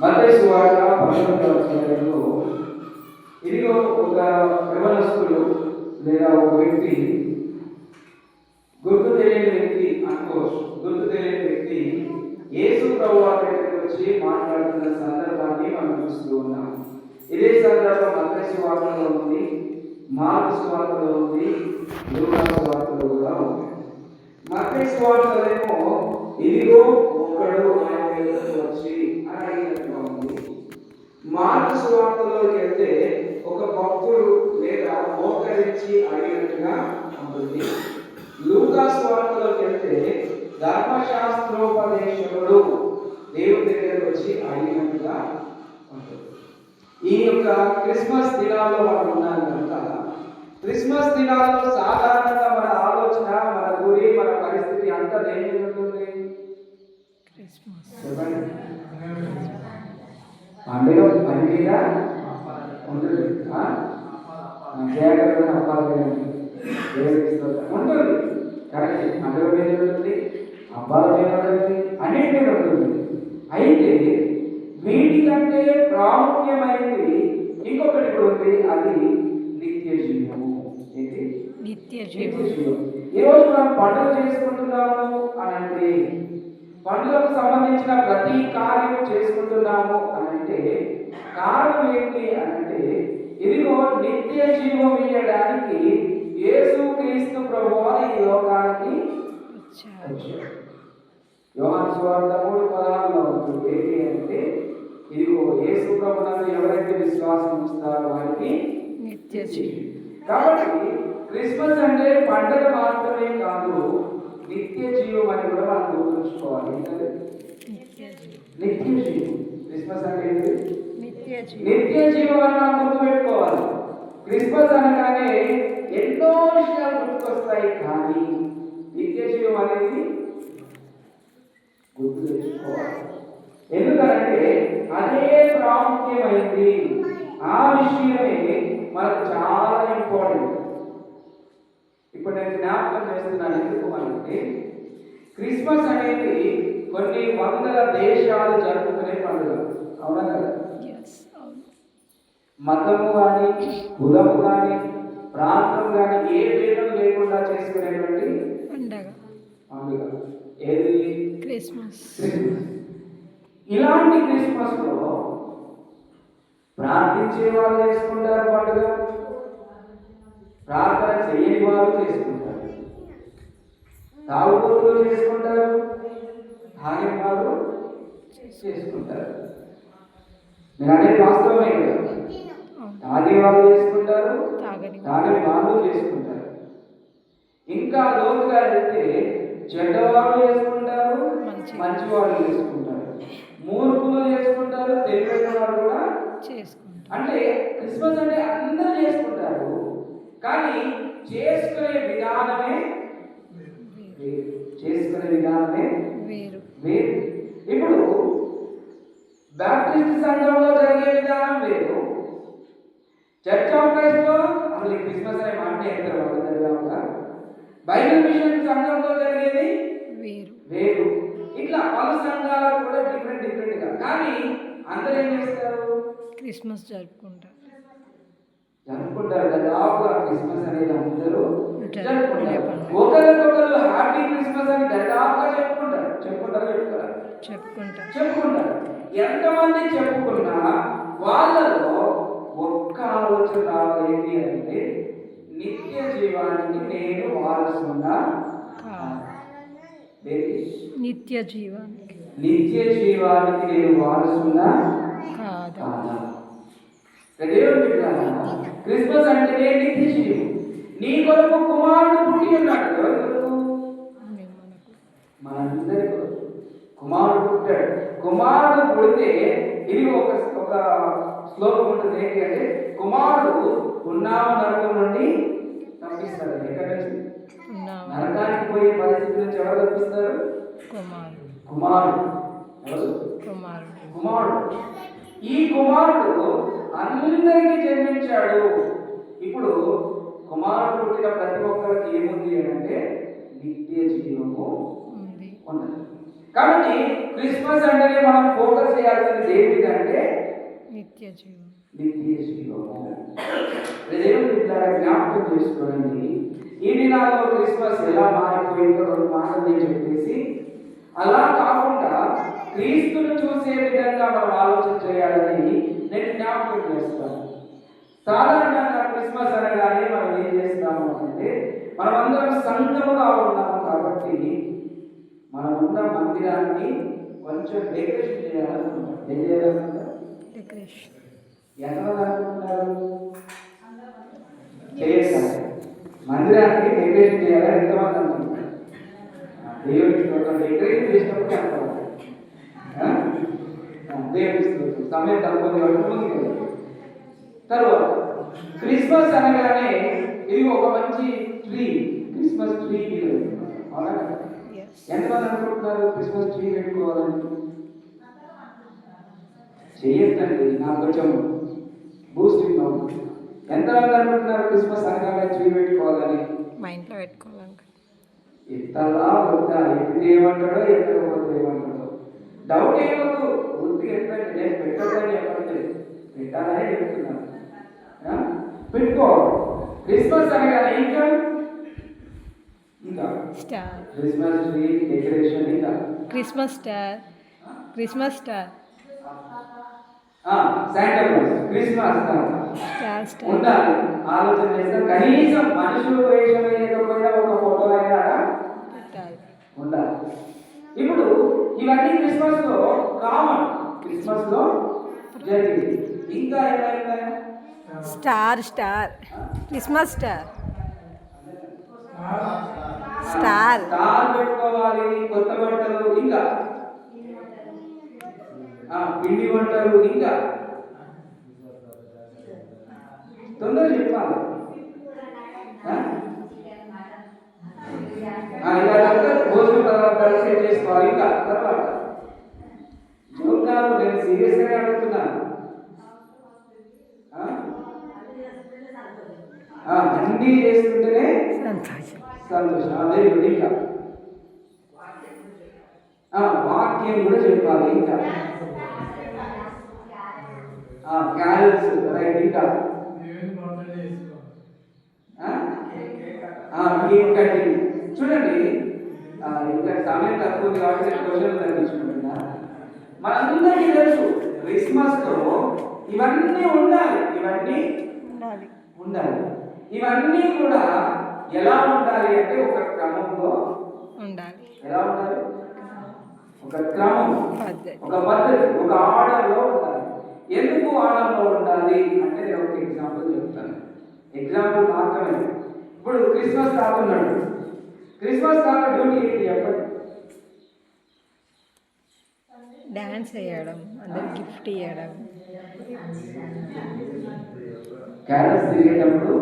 మత్తయి సువార్త 19వ అధ్యాయంలో ఇదిగో ఒక యవనస్తుడు లేదా ఒక వ్యక్తి, గుర్తు తెలియని వ్యక్తి అనుకోవచ్చు, గుర్తు తెలియని వ్యక్తి యేసు ప్రభువు దగ్గరికి వచ్చి మాట్లాడుతున్న సందర్భాన్ని మనం చూస్తూ ఉన్నాం. ఇదే సందర్భం మత్తయి సువార్తలో ఉంది, మార్కు సువార్తలో ఉంది, లూకా సువార్తలో కూడా ఉంది. మత్తయి సువార్తలో ఇదిగో ఒకడు ఆయన దగ్గరకు వచ్చి అని అడిగినట్టుగా ఉంది. మార్కు సువార్తలోకి వెళ్తే ఒక భక్తుడు లేదా మోకరించి అడిగినట్టుగా ఉంటుంది. లూకా సువార్తలోకి వెళ్తే ధర్మశాస్త్రోపదేశకుడు దేవుడి దగ్గరకు వచ్చి అడిగినట్టుగా ఉంటుంది. ఈ యొక్క క్రిస్మస్ దినాల్లో మనం ఉన్నాం కనుక క్రిస్మస్ దినాల్లో సాధారణంగా మన ఆలోచన, మన గురి, మన పరిస్థితి అంతా దేని మీద ఉంటుంది? పండుగ పని మీద ఉంటుంది. ఉంటుంది కరెక్ట్. పండుగ మీద ఉంటుంది, అబ్బాల మీద ఉంటుంది, అన్నిటి మీద ఉంటుంది. అయితే వీటికంటే ప్రాముఖ్యమైనది ఇంకొకటి కూడా ఉంది, అది నిత్య జీవము. ఏంటి? నిత్య జీవం. ఈరోజు మనం పండుగ చేసుకుంటున్నాము అని అంటే, పండుగకు సంబంధించిన ప్రతి కార్యం చేసుకుంటున్నాము అని అంటే కారణం ఏంటి అని అంటే, ఇదిగో నిత్య జీవం ఇవ్వడానికి యేసుక్రీస్తు ప్రభువు ఈ లోకానికి వచ్చాడు. యోహాను సువార్త 3:16లో ఉంటుంది ఏంటి అంటే, ఇదిగో యేసు ప్రభువునందు ఎవరైతే విశ్వాసం ఉంచుతారో వారికి నిత్య జీవం. కాబట్టి క్రిస్మస్ అంటే పండుగ మాత్రమే కాదు, నిత్య జీవం అని కూడా మనం గుర్తుంచుకోవాలి. ఏంటంటే నిత్య జీవం. క్రిస్మస్ అంటే ఏంటి? నిత్య జీవం అని మనం గుర్తుపెట్టుకోవాలి. క్రిస్మస్ అనగానే ఎన్నో విషయాలు గుర్తుకొస్తాయి, కానీ నిత్య జీవం అనేది గుర్తు తెచ్చుకోవాలి. ఎందుకంటే అదే ప్రాముఖ్యమైంది. ఆ విషయమే మనకు చాలా ఇంపార్టెంట్. ఇప్పుడు నేను జ్ఞాపకం చేస్తున్నాను ఎందుకు అంటే, క్రిస్మస్ అనేది కొన్ని వందల దేశాలు జరుపుకునే పండుగ. అవునా కదా? మతము కానీ, కులము కానీ, ప్రాంతం కానీ ఏ భేదం లేకుండా చేసుకునేటువంటి పండుగ ఏది? క్రిస్మస్. ఇలాంటి క్రిస్మస్ లో ప్రార్థించే వాళ్ళు చేసుకుంటారు పండుగ, ప్రార్థన చేయని వాళ్ళు చేసుకుంటారు, తాగుబోతులు చేసుకుంటారు, తాగిన వాళ్ళు చేసుకుంటారు. నేను అనేది వాస్తవమే కదా. తాగే వాళ్ళు చేసుకుంటారు, తాగని వాళ్ళు చేసుకుంటారు. ఇంకా లోతుగా వెళ్తే చెడ్డవాళ్ళు చేసుకుంటారు, మంచి వాళ్ళు చేసుకుంటారు, మూర్ఖులు చేసుకుంటారు, తెలివైన వాళ్ళు కూడా చేసుకుంటారు. అంటే క్రిస్మస్ అంటే అందరూ చేసుకుంటారు, కానీ చేసుకునే విధానమే వేరు. ఇప్పుడు బ్యాప్టిస్ట్ సంఘంలో జరిగే విధానం వేరు, చర్చ్ ఆఫ్ క్రైస్ట్ లో అసలు క్రిస్మస్ అనే మాట ఎంత బైబిల్ మిషన్ సంఘంలో జరిగేది వేరు. ఇట్లా పలు సంఘాలు కూడా డిఫరెంట్ గా, కానీ అందరూ ఏం చేస్తారు? క్రిస్మస్ జరుపుకుంటారు. దాదాపుగా క్రిస్మస్ అనేది అందరూ జరుపుకుంటారు. ఒకరికొకరు హ్యాపీ క్రిస్మస్ అని దాదాపుగా చెప్పుకుంటారు. ఎంతమంది చెప్పుకున్నా వాళ్ళలో ఒక్క ఆలోచన రావాలి, ఏంటి అంటే నిత్య జీవానికి నేను వారసున్నా. నిత్య జీవానికి నేను వారసున్నా కాదా? క్రిస్మస్ అంటే నిత్య జీవం. నీ కొరకు కుమారుడు పుట్టి ఉన్నాడు. మనందరి కొరకు కుమారుడు పుట్టాడు. కుమారుడు పుడితే ఇది ఒక శ్లోకం ఉంటుంది, ఏంటి అంటే కుమారుడు ఉన్నామ నరకం నుండి తప్పిస్తాడు. ఎక్కడి నుంచి? నరకానికి పోయే పరిస్థితి నుంచి ఎవరు తప్పిస్తారు? కుమారుడు. ఈ కుమారుడు అందరికీ జన్మించాడు. ఇప్పుడు కుమారుడు పుట్టిన ప్రతి ఒక్కరికి ఏముంది అంటే నిత్య జీవము ఉన్నది. కాబట్టి క్రిస్మస్ అంటేనే మనం ఫోకస్ చేయాల్సిన దేని మీద అంటే నిత్య జీవం. నిత్య జీవము. దేవుని ద్వారా జ్ఞాపకం చేసుకోండి. ఈ దినాల్లో క్రిస్మస్ ఎలా మారిపోయిందో 2 మాటలు నేను చెప్పేసి, అలా కాకుండా క్రీస్తును చూసే విధంగా మనం ఆలోచన చేయాలని నేను జ్ఞాపకం చేస్తాను. సాధారణంగా క్రిస్మస్ అనగానే మనం ఏం చేస్తాము అంటే, మనమందరం సంఘముగా ఉన్నాము కాబట్టి మనం ఉన్న మందిరాన్ని కొంచెం డెకరేషన్ చేయాలనుకుంటాం. ఏం చేయాలనుకుంటాం? డెకరేషన్. ఎంతమంది అనుకుంటున్నారు? చేయాలి. మందిరాన్ని డెకరేషన్ చేయాలని ఎంతమంది అనుకుంటారు? దేవుడికి డెకరేషన్ చేసినప్పుడు అనుకోవాలి. దేవుడికి సమయం తక్కువ ముందుకు. తర్వాత క్రిస్మస్ అనగానే ఇది ఒక మంచి ట్రీ, క్రిస్మస్ ట్రీ. అవునా? ఎంతమంది అనుకుంటున్నారు క్రిస్మస్ ట్రీ పెట్టుకోవాలని? చేయొద్దండి, నాకు కొంచెం బూస్టింగ్ అవుతుంది. ఎంతమంది అనుకుంటున్నారు క్రిస్మస్ అనగానే ట్రీ పెట్టుకోవాలని? మా ఇంట్లో పెట్టుకోవాలనుకుంటున్నాను. ఎత్తలా వద్దా, ఎత్తితే ఏమంటాడో ఎత్తకపోతే ఏమంటాడో డౌట్ ఏమవుతూ పూర్తిగా ఎత్తండి. నేను పెట్టదని చెప్పట్లేదు, పెట్టాలని చెప్తున్నాను. పెట్టుకోవాలి. క్రిస్మస్ అనగానే ఇంకా స్టార్, క్రిస్మస్ ట్రీ డెకరేషన్, ఇంకా Christmas star, Christmas star, Santa Claus, Christmas star star ఉండాలి. ఆలోచన చేస్తాం. కనీసం మనుషులు వేషం వేయకపోయినా ఒక ఫోటో అయినా పెట్టాలి, ఉండాలి. ఇప్పుడు ఇవన్నీ క్రిస్మస్ లో కామన్, క్రిస్మస్ లో జరిగింది. ఇంకా ఏమైనా star star, Christmas star, star star పెట్టుకోవాలి. కొత్త బట్టలు, ఇంకా పిండి వంటలు, ఇంకా తొందరగా చెప్పాలి. ఇలా భోజన పదార్థాలు సెట్ చేసుకోవాలి. ఇంకా తర్వాత జోక్గారు, నేను సీరియస్గానే అడుగుతున్నాను. అన్నీ చేస్తుంటేనే సంతోషం. అదే ఇంకా వాక్యం కూడా చెప్పాలి. ఇంకా క్యారల్స్, రైట్. ఇంకా కేక్ కటింగ్. చూడండి, ఇంకా సమయం తక్కువ ఉంది కాబట్టి క్వశ్చన్ తగ్గించుకుంటున్నా. మనందరికీ తెలుసు క్రిస్మస్ లో ఇవన్నీ ఉండాలి, ఇవన్నీ ఉండాలి. ఇవన్నీ కూడా ఎలా ఉండాలి అంటే ఒక క్రమంలో ఉండాలి. ఎలా ఉండాలి? ఒక క్రమం, ఒక పద్ధతి, ఒక ఆర్డర్లో ఉండాలి. ఎందుకు ఆర్డర్లో ఉండాలి అంటే నేను ఒక ఎగ్జాంపుల్ చెప్తాను. ఎగ్జాంపుల్ మాత్రమే. ఇప్పుడు క్రిస్మస్ తాత ఉన్నాడు. క్రిస్మస్ తాత డ్యూటీ ఏంటి చెప్పండి? డాన్స్ చేయడం, అందరు గిఫ్ట్ ఇవ్వడం. క్యారల్స్ తిరిగేటప్పుడు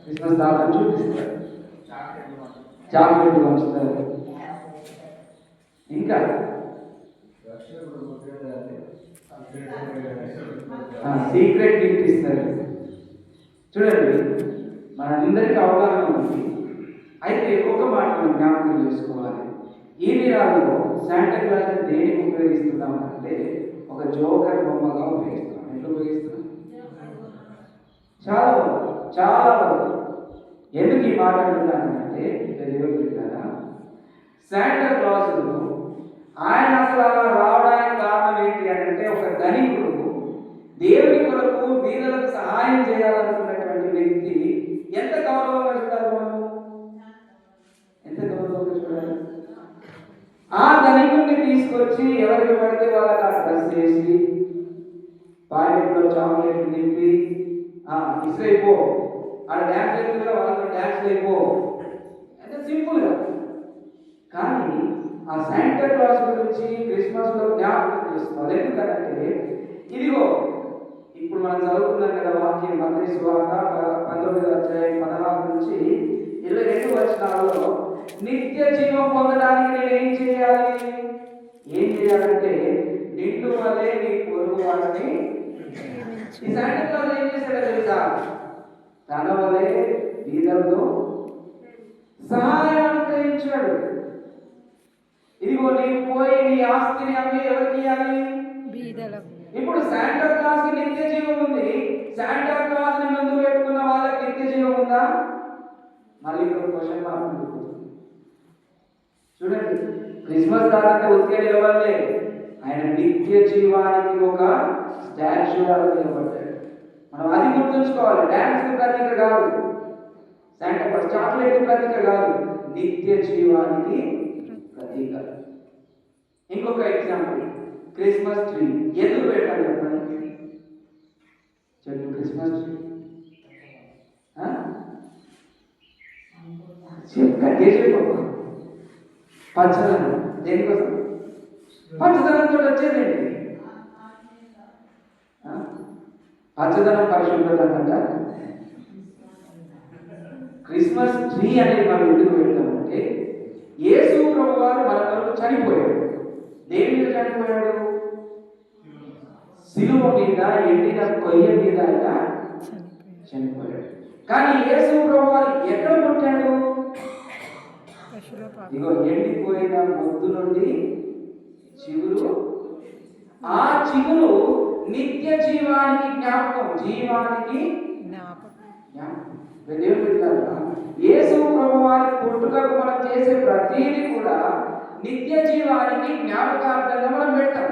క్రిస్మస్ తాతను చూపిస్తారు, చాక్లెట్లు పంచుతారు, ఇంకా సీక్రెట్ గిఫ్ట్ ఇస్తారు. చూడండి, మనందరికీ అవగాహన ఉంది. అయితే ఒక మాట మనం జ్ఞాపకం చేసుకోవాలి. ఈ దినాల్లో శాంటా క్లాస్ దేనికి ఉపయోగిస్తున్నాం అంటే ఒక జోకర్ బొమ్మగా ఉపయోగిస్తున్నాం. ఎట్లా ఉపయోగిస్తున్నాం? చాలా వరకు, చాలా వరకు. ఎందుకు ఈ మాట అంటున్నానంటే దేవుడు చెప్పారా, శాంటా క్లాస్ ఆయన అసలు అలా రావడానికి కారణం ఏంటి అంటే ఒక ధనికుడు దేవుని కొరకు బీదలకు సహాయం చేయాలనుకున్నటువంటి వ్యక్తి. ఎంత గౌరవంగా చూడాలి మనం, ఎంత గౌరవంగా చూడాలి. ఆ ధనికుడిని తీసుకొచ్చి ఎవరికి పడితే వాళ్ళకి ఆ డ్రెస్ చేసి పాకెట్లో చాక్లెట్లు నింపి ఇసురైపో, ఆ డ్యాన్స్ అయిపోయి వాళ్ళతో డ్యాన్స్ అయిపో, అంటే సింపుల్గా. కానీ ఆ శాంటా క్లాస్ గురించి క్రిస్మస్లో జ్ఞాపకం చేసుకోవాలి. ఎందుకంటే ఇదిగో ఇప్పుడు మనం చదువుకున్నాం కదా వాక్యం, మత్తయి సువార్త 19:16 నుంచి 22 వచనాలలో నిత్య జీవం పొందడానికి నేను ఏం చేయాలి? ఏం చేయాలంటే నిన్ను వలే నీ పొరుగు వాడిని. ఈ శాంటా క్లాస్ ఏం చేశాడో తెలుసా? తన వలే బీదలకు సహాయం అనుగ్రహించాడు. ఇదిగో నీవు పోయి నీ ఆస్తిని అమ్మి ఎవరికి ఇవ్వాలి? బీదలకు. ఇప్పుడు శాంటా క్లాస్ కి నిత్య జీవం ఉంది, శాంటా క్లాస్ ని ముందు పెట్టుకున్న వాళ్ళకి నిత్య జీవం ఉందా? మళ్ళీ ఇక్కడ క్వశ్చన్ మార్క్ ఉంది. చూడండి, క్రిస్మస్ తాతంటే ఉత్తిగా నిలబడలే, ఆయన నిత్య జీవానికి ఒక స్టాచ్యూ లాగా నిలబడ్డాడు. మనం అది గుర్తుంచుకోవాలి. డాన్స్ ప్రతీక కాదు, శాంటా క్లాస్ చాక్లెట్ ప్రతీక కాదు, నిత్య జీవానికి ప్రతీక. ఇంకొక ఎగ్జాంపుల్, క్రిస్మస్ ట్రీ ఎందుకు పెట్టాలి చెప్పండి? చెట్టు క్రిస్మస్ ట్రీ పచ్చదనం దేనికోసం? పచ్చదనంతో వచ్చేదేంటి? పచ్చదనం పరిశుభ్రత అంట. క్రిస్మస్ ట్రీ అనేది మనం ఎందుకు పెడతామంటే, యేసు ప్రభు వారు మన కొరకు చనిపోయాడు. దేని మీద చనిపోయాడు? సిలువ మీద, ఎండిన కొయ్య మీద ఆయన చనిపోయాడు. కానీ యేసు ప్రభు వారు ఎక్కడ పుట్టాడు? ఇగో ఎండిపోయిన మొద్దు నుండి చిగురు, ఆ చిగురు నిత్య జీవానికి జ్ఞాపకం, జీవానికి దేవుని బిడ్డలారా, యేసు ప్రభు వారి పుట్టుకకు మనం చేసే ప్రతిదీ కూడా నిత్య జీవానికి జ్ఞాపకార్థంగా మనం పెడతాం.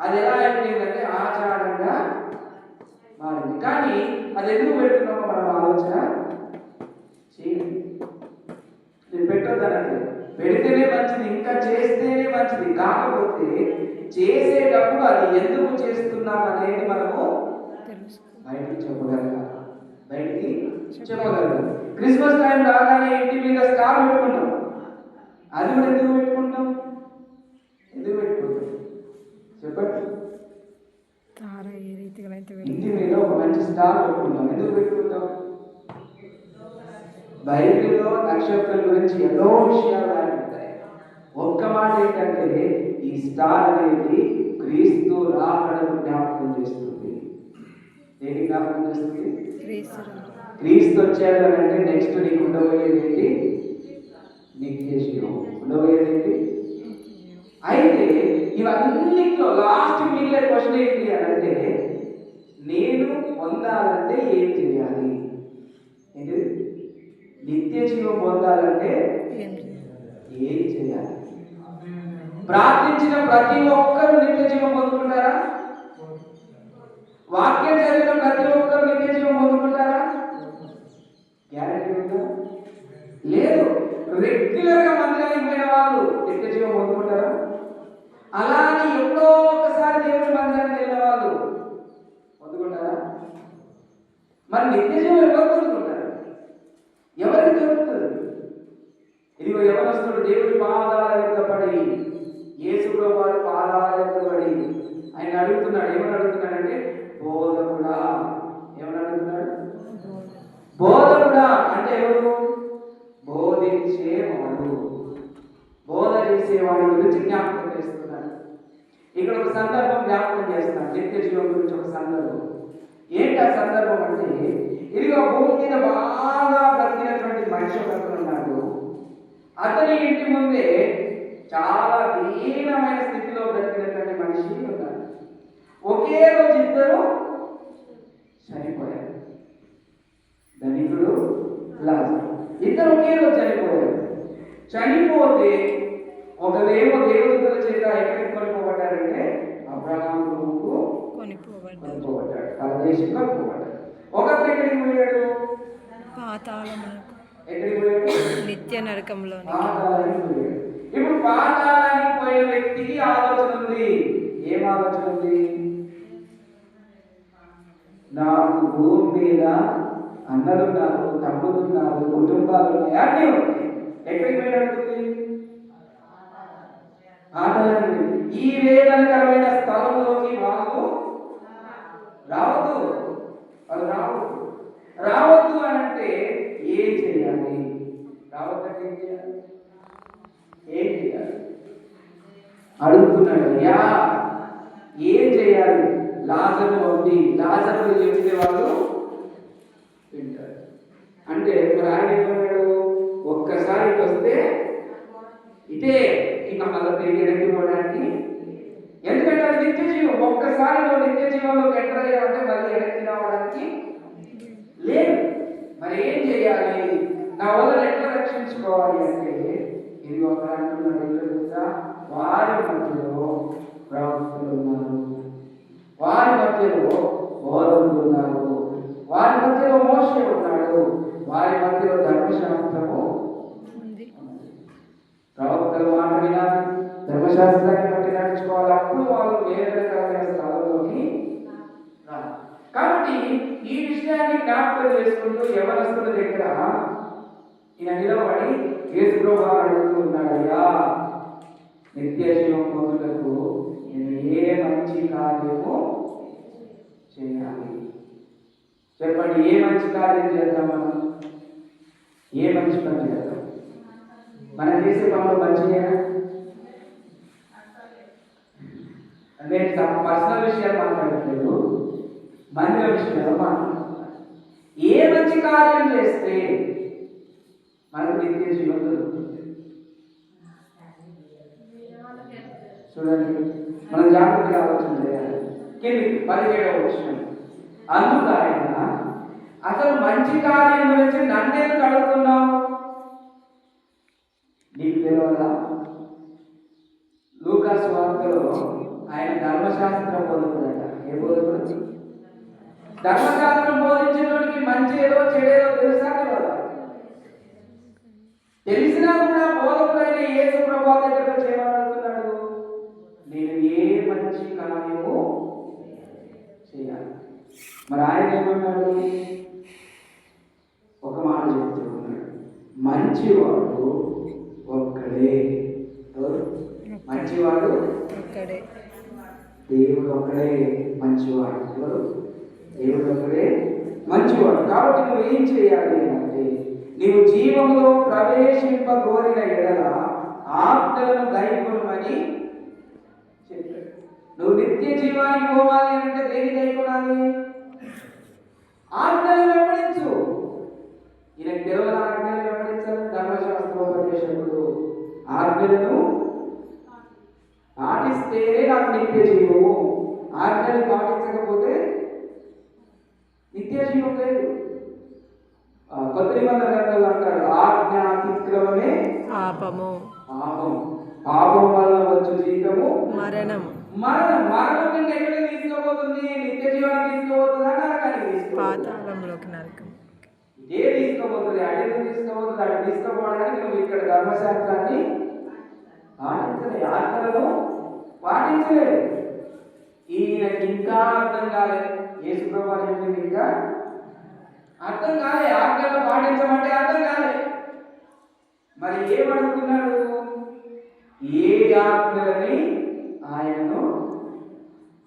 అది ఎలా అయిపోయిందంటే ఆచారంగా మారింది. కానీ అది ఎందుకు పెడుతున్నామో మనం ఆలోచన చేయండి. నేను పెట్టొద్దనంటే, పెడితేనే మంచిది, ఇంకా చేస్తేనే మంచిది. కాకపోతే చేసేటప్పుడు అది ఎందుకు చేస్తున్నాం అనేది మనము బయటికి చెప్పగలగాలి, బయటికి చెప్పగలగాలి. క్రిస్మస్ టైం రాగానే ఇంటి మీద స్టార్ పెట్టుకుంటాం. అది కూడా ఎందుకు పెట్టుకుంటాం? ఎందుకు పెట్టుకుంటాం చెప్పండి? ఇంటి మీద ఒక మంచి స్టార్ పెట్టుకుంటాం. ఎందుకు పెట్టుకుంటాం? బైబిల్లో నక్షత్రం గురించి ఎన్నో విషయాలు రాయబడ్డాయి. ఒక్క మాట ఏంటంటే, ఈ స్టార్ అనేది క్రీస్తు రాకడను జ్ఞాపకం చేస్తుంది. దేని జ్ఞాపకం చేస్తుంది? క్రీస్తు వచ్చాడు అని అంటే నెక్స్ట్ నీకు ఉండబోయేది ఏంటి? నిత్య జీవం. ఉండబోయేది ఏంటి? అయితే ఇవన్నిట్లో లాస్ట్ మిగిలే క్వశ్చన్ ఏంటి అని అంటే, నేను పొందాలంటే ఏం చేయాలి? ఏంటి? నిత్య జీవం పొందాలంటే ఏం చేయాలి? ప్రార్థించిన ప్రతి ఒక్కరు నిత్య జీవం పొందుకుంటారా? వాక్యం చదివిన ప్రతి ఒక్కరు నిత్య జీవం పొందుకుంటారా? గ్యారెంటీ ఉందా? లేదు. రెగ్యులర్ గా మందిరానికి పోయిన వాళ్ళు నిత్య జీవం పొందుకుంటారా? అలానే ఎప్పుడో ఒకసారి దేవుని మందిరానికి వెళ్ళిన వాళ్ళు పొందుకుంటారా? మరి నిత్య జీవం ఎవరు పొందుకుంటారు? ఎవరికి దొరుకుతుంది? ఇదిగో యవనస్తుడు దేవుడి పాదాల యొక్క పడి, యేసు ప్రభు వారి పాదాల యొక్క పడి ఆయన అడుగుతున్నాడు. ఏమని అడుగుతున్నాడంటే, బోధకుడా. ఏమని అడుగుతున్నాడు? బోధకుడా అంటే ఎవరు? బోధించేవాడు, బోధ చేసేవాడి గురించి జ్ఞాపకం చేస్తున్నాడు. ఇక్కడ ఒక సందర్భం జ్ఞాపకం చేస్తున్నాడు, నిత్య జీవం గురించి ఒక సందర్భం. ఏంటి ఆ సందర్భం అంటే, ఇదిగో భూమి మీద బాగా బ్రతికినటువంటి మనిషి ఒకరు ఉన్నాడు. అతని ఇంటి ముందే చాలా దీనమైన స్థితిలో బ్రతికినటువంటి మనిషి ఉన్నాడు. ఒకే రోజు ఇద్దరు చనిపోయారు. ధనికుడు, లాజరు, ఇద్దరు ఒకే రోజు చనిపోయారు. చనిపోతే ఒకదేమో దేవదూతల చేత ఎక్కడికి కొనిపోబడ్డారంటే అబ్రహాము కొడుకు కొనిపోబడ్డాడు, పరదేశంలో పోబడ్డాడు. ఒకరు ఎక్కడికి పోయాడు? పాతాళమునకు. ఎక్కడికి పోయాడు? నిత్య నరకంలో. పాతాళానికి పోయాడు. ఇప్పుడు పాతాళానికి పోయిన వ్యక్తికి ఆలోచన ఉంది. ఏం ఆలోచన ఉంది? నాకు భూమి మీద అన్నలున్నారు, తమ్ముడున్నారు, కుటుంబాలు ఉన్నాయి, అన్నీ ఉన్నాయి. ఎక్కడికి పోయినట్టుంది? పాతాళానికి. ఈ వేదనకరమైన స్థలంలోకి వాళ్ళు రావద్దు, వాళ్ళు రావద్దు. రావద్దు అని అంటే ఏం చేయాలి? రావద్దంటే ఏం చేయాలి? ఏం చేయాలి అడుగుతున్నాడు. అయ్యా ఏం చేయాలి? లాజరు ఉంది, లాజరు చెప్తే వాళ్ళు వింటారు. అంటే మరి ఆయన ఏమన్నాడు? ఒక్కసారి వస్తే ఇదే ఇంకా మళ్ళీ తిరిగి ఎడగిపోవడానికి, ఎందుకంటే అది నిత్య జీవం. ఒక్కసారి నువ్వు నిత్య జీవంలోకి ఎంటర్ అయ్యావంటే మళ్ళీ ఎడకి రావడానికి లేదు. మరి ఏం చేయాలి? నా వల్ల ఎట్లా రక్షించుకోవాలి అంటే, ఇది ఒక అంటున్నాడు ఏంటో తెలుసా? వారి మధ్యలో ప్రవక్తలు ఉన్నారు, వారి మధ్యలో బోధకులు ఉన్నారు, వారి మధ్యలో మోషే ఉన్నాడు, వారి మధ్యలో ధర్మశాస్త్రము ఉంది. ప్రవక్తల మాట వినాలి, ధర్మశాస్త్రాన్ని బట్టి నడుచుకోవాలి. అప్పుడు వాళ్ళు వేరే రకమైన స్థలంలోకి రావాలి. కాబట్టి ఈ విషయాన్ని జ్ఞాపకం చేసుకుంటూ యవనస్తుల దగ్గర ఈయన నిలబడి యేసు ప్రభువు అడుగుతూ ఉన్నాడు, అయ్యా నిత్య జీవం పొందుటకు నేను ఏ మంచి కార్యము చేయాలి? చెప్పండి, ఏ మంచి కార్యం చేద్దాం? మనం ఏ మంచి పని చేద్దాం? మనం చేసే పనులు మంచిగా? నేను పర్సనల్ విషయాలు మాట్లాడట్లేదు, మందిర విషయాలు మాట్లాడుతున్నాను. ఏ మంచి కార్యం చేస్తే మనకు నిత్య జీవం దొరుకుతుంది? చూడండి, మనం జాగ్రత్తగా ఆలోచన చేయాలి. కిందికి 17వ వచనం. అందుకు ఆయన, అసలు మంచి కార్యం గురించి నన్ను ఎందుకు అడుగుతున్నావు? నీకు తెలియదా? లూకా సువార్తలో ఆయన ధర్మశాస్త్రం బోధకుడట. ఏ బోధకుడు? ధర్మశాస్త్రం బోధించేవాడికి మంచి ఏదో చెడేదో తెలుసా? తెలిసినా కూడా బోధకుడైన యేసు ప్రభువు దగ్గర చేయమడుగుతున్నాడు, నేను ఏ మంచి కార్యము చేయాలి? మరి ఆయన ఏమన్నాడు? ఒక మాట చెప్తున్నాడు, మంచివాడు ఒక్కడే. మంచివాడు ఒక్కడే, దేవుడు ఒక్కడే మంచివాడు. దేవుడు ఒక్కడే మంచివాడు. కాబట్టి నువ్వు ఏం చేయాలి అంటే, నీవు జీవంలో ప్రవేశింపగోరిన ఎడల ఆజ్ఞలను గైకొనమని చెప్పాడు. నువ్వు నిత్య జీవానికి పోవాలి అంటే దేని గైకొనాలి? ఆజ్ఞలను వెంబడించు. ఈయన కేవలం ఆజ్ఞలను వెంబడించాలి. ధర్మశాస్త్రోపదేశకుడు ఆజ్ఞలను పాటిస్తేనే నాకు నిత్య జీవము. ఆజ్ఞలు పాటించకపోతే నిత్య జీవం లేదు. కొత్త నిబంధన గ్రంథంలో అంటాడు, ఆజ్ఞ అతిక్రమమే పాపము, పాపం, పాపం వల్ల వచ్చు జీతము మరణం. మరణం. మరణం నిన్ను ఎక్కడికి తీసుకుపోతుంది? నిత్య జీవానికి తీసుకుపోతుందా? నరకానికి తీసుకుపోతుందా? పాతాళంలోకి, నరకం. ఏ తీసుకుపోతుంది? అడిగి తీసుకుపోతుంది. అటు తీసుకుపోవడానికి నువ్వు ఇక్కడ ధర్మశాస్త్రాన్ని పాటించలే, ఆజ్ఞలను పాటించలేదు. ఈయనకి ఇంకా అర్థం కాలేదు. యేసు ప్రభువు చెప్పింది ఇంకా అర్థం కాలే. ఆజ్ఞలు పాటించమంటే అర్థం కాలే. మరి ఏమడుగుతున్నాడు? ఏ ఆజ్ఞలని ఆయనను,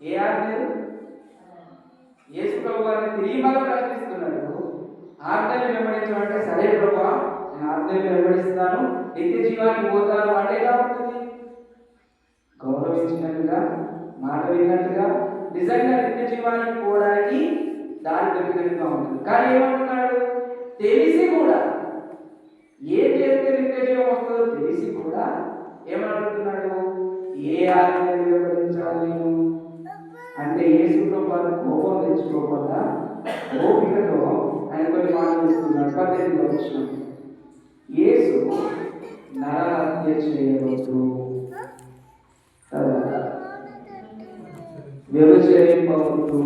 ఏ ఆజ్ఞలు? యేసు ప్రభువు అని తిరిగి మళ్ళీ ప్రశ్నిస్తున్నాడు. ఆజ్ఞలు వెంబడించమంటే సరే ప్రభువా, నేను ఆజ్ఞలు వెంబడిస్తాను, నిత్య జీవానికి పోతాను అంటే ఎలా ఉంటుంది? గౌరవించినట్టుగా, మాట విన్నట్టుగా, నిజంగా నిత్య జీవానికి పోవడానికి దారి దొరికినట్టుగా ఉంటుంది. కానీ ఏమంటున్నాడు? తెలిసి కూడా, ఏం చేస్తే నిత్య జీవం వస్తుందో తెలిసి కూడా ఏమంటున్నాడు? ఏ ఆజ్ఞలు వెంబడించాలి నేను అంటే, యేసు ప్రభువుని కోపం తెచ్చుకోకుండా ఓపికతో ఆయన కొన్ని మాటలు ఇస్తున్నాడు. 18వ వచనం. యేసు నరహత్య చేయవద్దు, వ్యభిచరింపవద్దు,